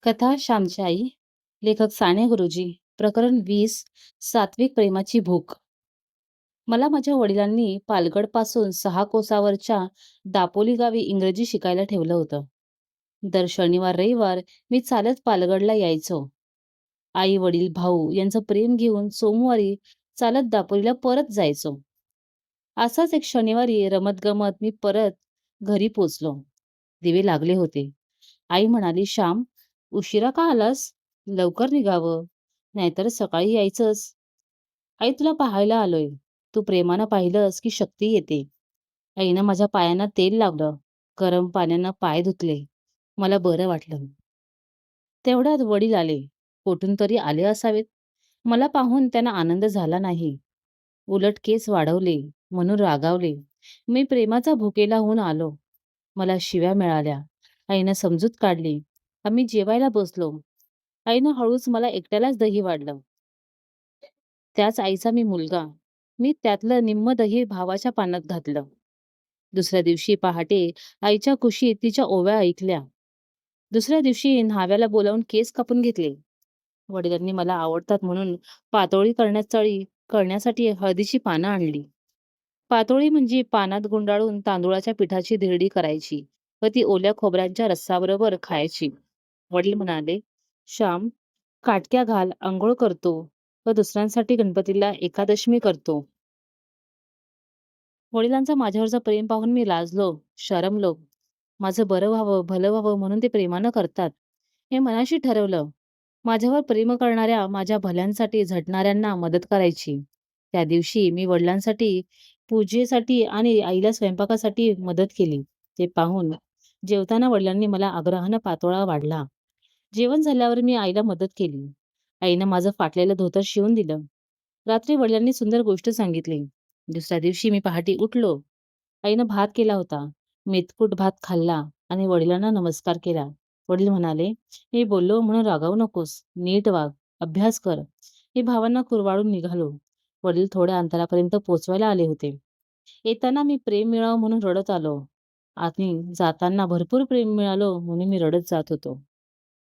कथा श्यामची आई. लेखक साने गुरुजी. प्रकरण 20. सात्विक प्रेमाची भूक. मला माझ्या वडिलांनी पालगडपासून 6 कोसावरच्या दापोली गावी इंग्रजी शिकायला ठेवलं होतं. दर शनिवार रविवार मी चालत पालगडला यायचो. आई वडील भाऊ यांचं प्रेम घेऊन सोमवारी चालत दापोलीला परत जायचो. असाच एक शनिवारी रमत गमत मी परत घरी पोचलो. दिवे लागले होते. आई म्हणाली, "श्याम, उशिरा का आलास? लवकर निघावं, नाहीतर सकाळी यायचंस." "आई, तुला पाहायला आलोय. तू प्रेमानं पाहिलंस की शक्ती येते." आईनं माझ्या पायांना तेल लावलं. गरम पाण्यानं पाय धुतले. मला बरं वाटलं. तेवढ्यात वडील आले. कुठून तरी आले असावेत. मला पाहून त्यांना आनंद झाला नाही. उलट केस वाढवले म्हणून रागावले. मी प्रेमाचा भुकेला होऊन आलो. मला शिव्या मिळाल्या. आईनं समजूत काढली. आम्ही जेवायला बसलो. आईनं हळूच मला एकट्यालाच दही वाढलं. त्याच आईचा मी मुलगा. मी त्यातलं निम्म दही भावाच्या पानात घातलं. दुसऱ्या दिवशी पहाटे आईच्या कुशीत तिच्या ओव्या ऐकल्या. दुसऱ्या दिवशी न्हाव्याला बोलावून केस कापून घेतले. वडिलांनी मला आवडतात म्हणून पातोळी करण्यासाठी हळदीची पानं आणली. पातोळी म्हणजे पानात गुंडाळून तांदुळाच्या पिठाची धिरडी करायची व ती ओल्या खोबऱ्यांच्या रस्साबरोबर खायची. वडील म्हणाले, "श्याम, काटक्या घाल, अंघोळ करतो व दुसऱ्यांसाठी गणपतीला एकादशमी करतो." वडिलांचा माझ्यावरचा प्रेम पाहून मी लाजलो, शरमलो. माझं बरं व्हावं, भलं व्हावं म्हणून ते प्रेमानं करतात, हे मनाशी ठरवलं. माझ्यावर प्रेम करणाऱ्या, माझ्या भल्यांसाठी झटणाऱ्यांना मदत करायची. त्या दिवशी मी वडिलांसाठी पूजेसाठी आणि आईला स्वयंपाकासाठी मदत केली. ते पाहून जेवताना वडिलांनी मला आग्रहानं पातोळा वाढला. जेवण झाल्यावर मी आईला मदत केली. आईनं माझं फाटलेलं धोतर शिवून दिलं. रात्री वडिलांनी सुंदर गोष्ट सांगितली. दुसऱ्या दिवशी मी पहाटे उठलो. आईनं भात केला होता. मेतकूट भात खाल्ला आणि वडिलांना नमस्कार केला. वडील म्हणाले, "मी बोललो म्हणून रागावू नकोस. नीट वाग, अभ्यास कर." मी भावांना कुरवाळून निघालो. वडील थोड्या अंतरापर्यंत पोचवायला आले होते. येताना मी प्रेम मिळावं म्हणून रडत आलो आणि जाताना भरपूर प्रेम मिळालं म्हणून मी रडत जात होतो.